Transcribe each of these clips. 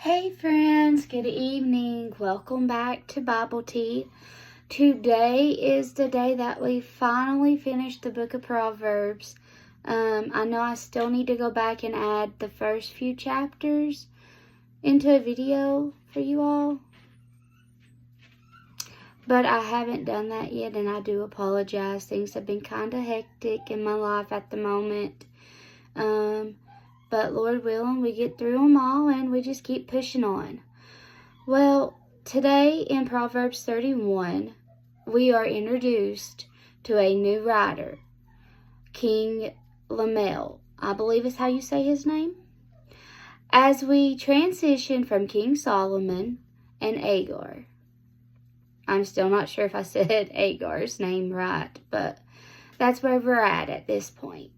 Hey friends, good evening. Welcome back to Bible Tea. Today is the day that we finally finished the book of Proverbs. I know I still need to go back and add the first few chapters into a video for you all. But I haven't done that yet, and I do apologize. Things have been kind of hectic in my life at the moment. But Lord willing, we get through them all and we just keep pushing on. Well, today in Proverbs 31, we are introduced to a new writer, King Lemuel. I believe is how you say his name. As we transition from King Solomon and Agar. I'm still not sure if I said Agar's name right, but that's where we're at this point.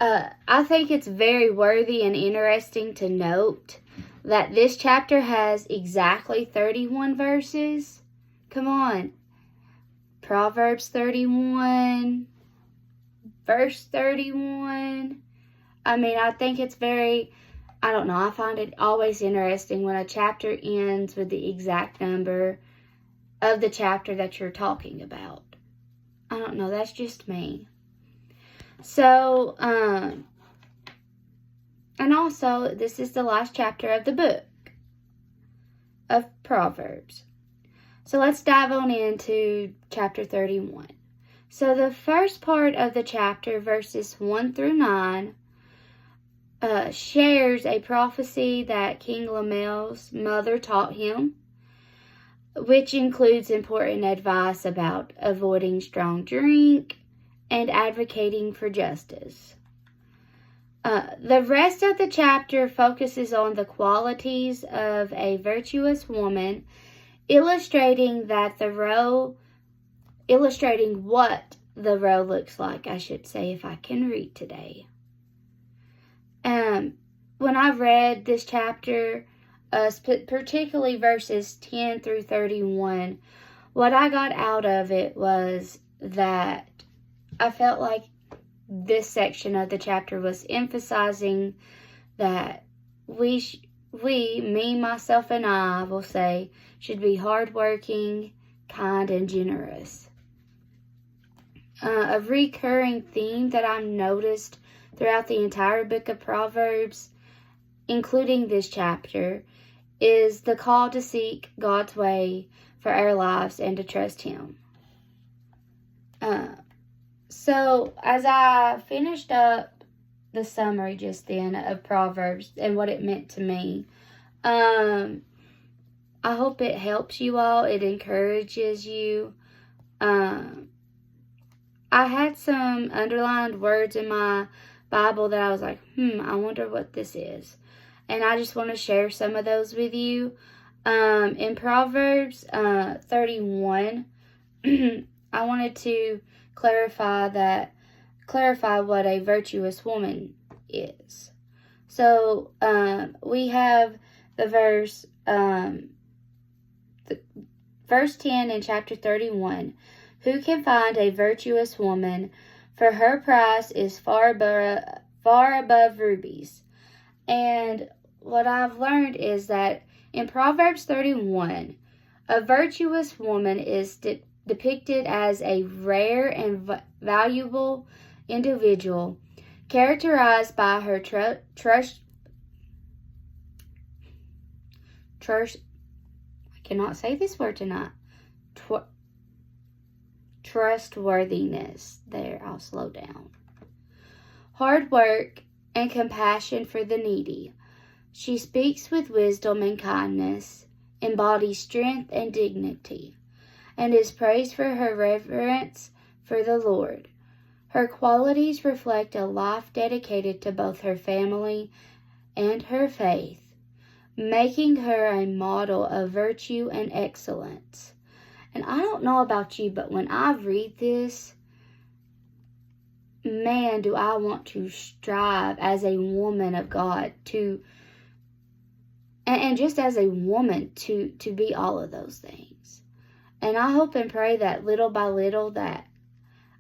I think it's very worthy and interesting to note that this chapter has exactly 31 verses. Come on. Proverbs 31, verse 31. I think it's I find it always interesting when a chapter ends with the exact number of the chapter that you're talking about. I don't know, that's just me. So, and also, this is the last chapter of the book of Proverbs. So let's dive on into chapter 31. So the first part of the chapter, verses 1 through 9, shares a prophecy that King Lemuel's mother taught him, which includes important advice about avoiding strong drink and advocating for justice. The rest of the chapter focuses on the qualities of a virtuous woman, illustrating what the row looks like, I should say, if I can read today. When I read this chapter, particularly verses 10 through 31, what I got out of it was that I felt like this section of the chapter was emphasizing that me, myself, and I will say, should be hardworking, kind, and generous. A recurring theme that I've noticed throughout the entire book of Proverbs, including this chapter, is the call to seek God's way for our lives and to trust Him. So, as I finished up the summary just then of Proverbs and what it meant to me, I hope it helps you all. It encourages you. I had some underlined words in my Bible that I was like, I wonder what this is. And I just want to share some of those with you. In Proverbs 31, I wanted to clarify what a virtuous woman is. So we have the verse 10 in chapter 31. Who can find a virtuous woman? For her price is far above rubies. And what I've learned is that in Proverbs 31, a virtuous woman is depicted as a rare and valuable individual, characterized by her trustworthiness. There, I'll slow down. Hard work and compassion for the needy. She speaks with wisdom and kindness, embodies strength and dignity, and is praised for her reverence for the Lord. Her qualities reflect a life dedicated to both her family and her faith, making her a model of virtue and excellence. And I don't know about you, but when I read this, man, do I want to strive as a woman of God and just as a woman to be all of those things. And I hope and pray that little by little that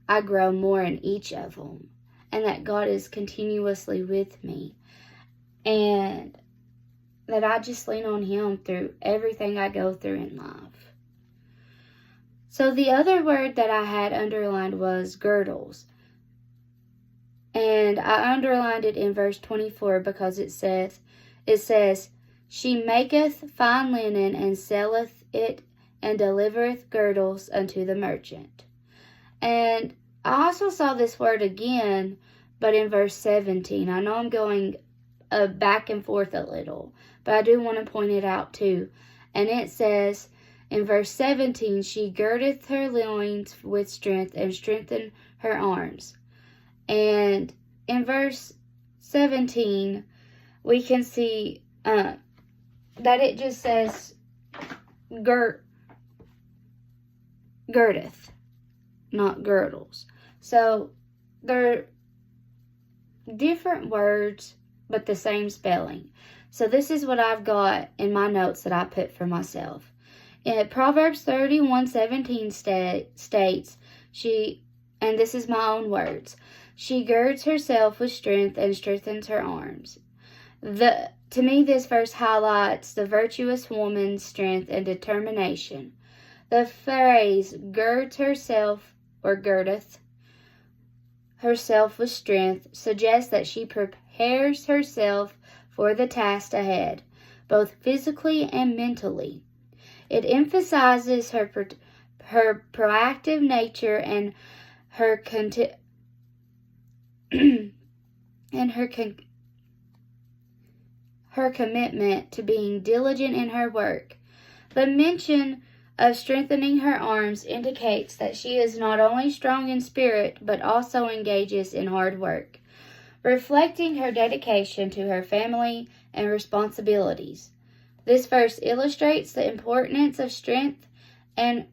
I grow more in each of them, and that God is continuously with me. And that I just lean on Him through everything I go through in life. So the other word that I had underlined was girdles. And I underlined it in verse 24 because it says, She maketh fine linen, and selleth it, and delivereth girdles unto the merchant. And I also saw this word again, but in verse 17. I know I'm going back and forth a little, but I do want to point it out too. And it says in verse 17, She girdeth her loins with strength, and strengthened her arms. And in verse 17, we can see that it just says girdeth, not girdles. So they're different words, but the same spelling. So this is what I've got in my notes that I put for myself. In Proverbs 31:17 states, and this is my own words, she girds herself with strength and strengthens her arms. To me, this verse highlights the virtuous woman's strength and determination. The phrase girds herself or girdeth herself with strength suggests that she prepares herself for the task ahead, both physically and mentally. It emphasizes her proactive nature and her her commitment to being diligent in her work. The mention of strengthening her arms indicates that she is not only strong in spirit, but also engages in hard work, reflecting her dedication to her family and responsibilities. This verse illustrates the importance of strength and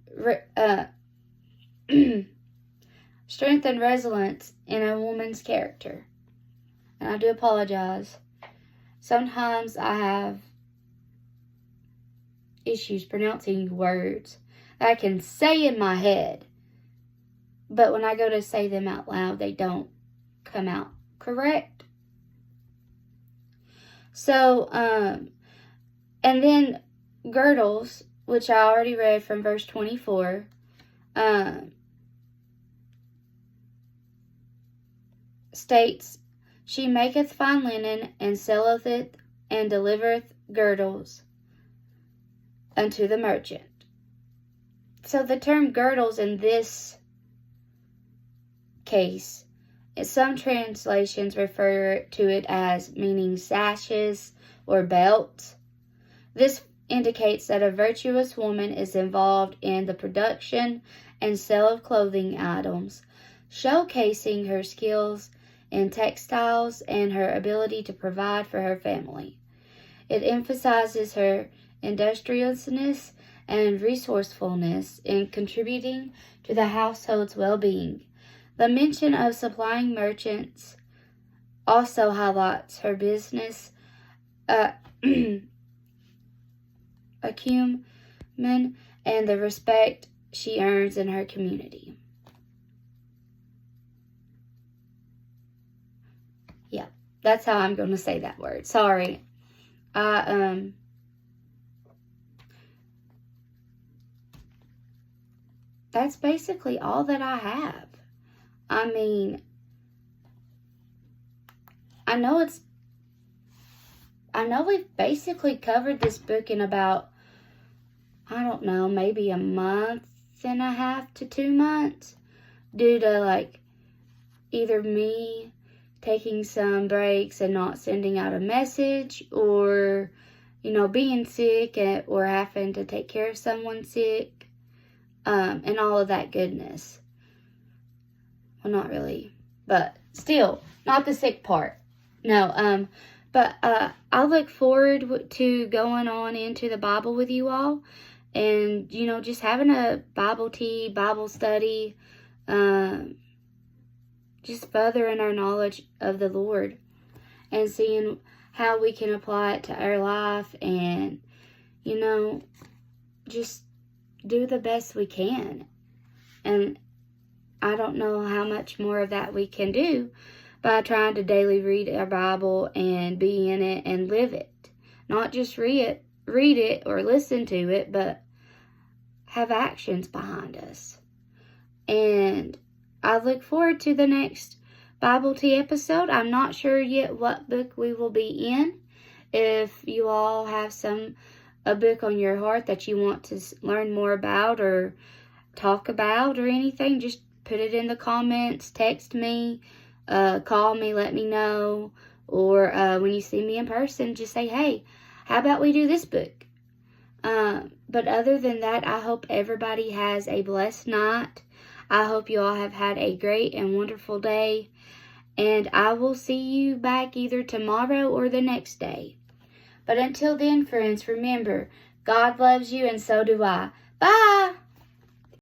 strength and resilience in a woman's character. And I do apologize. Sometimes I have issues pronouncing words that I can say in my head, but when I go to say them out loud, they don't come out correct. So, and then girdles, which I already read from verse 24, states, She maketh fine linen, and selleth it, and delivereth girdles unto the merchant. So the term girdles in this case, some translations refer to it as meaning sashes or belts. This indicates that a virtuous woman is involved in the production and sale of clothing items, showcasing her skills in textiles and her ability to provide for her family. It emphasizes her industriousness and resourcefulness in contributing to the household's well-being. The mention of supplying merchants also highlights her business acumen and the respect she earns in her community. Yeah, that's how I'm going to say that word. Sorry. That's basically all that I have. I mean, I know we've basically covered this book in about, I don't know, maybe a month and a half to 2 months, due to either me taking some breaks and not sending out a message, or, being sick or having to take care of someone sick, and all of that goodness. Well, not really, but still, not the sick part. No, but I look forward to going on into the Bible with you all, and, just having a Bible tea, Bible study, just furthering our knowledge of the Lord and seeing how we can apply it to our life and, just do the best we can. And I don't know how much more of that we can do by trying to daily read our Bible and be in it and live it. Not just read it or listen to it, but have actions behind us. And I look forward to the next Bible Tea episode. I'm not sure yet what book we will be in. If you all have a book on your heart that you want to learn more about or talk about or anything, just put it in the comments, text me, call me, let me know, or when you see me in person, just say, hey, how about we do this book? But other than that, I hope everybody has a blessed night. I hope you all have had a great and wonderful day, and I will see you back either tomorrow or the next day. But until then, friends, remember, God loves you and so do I. Bye!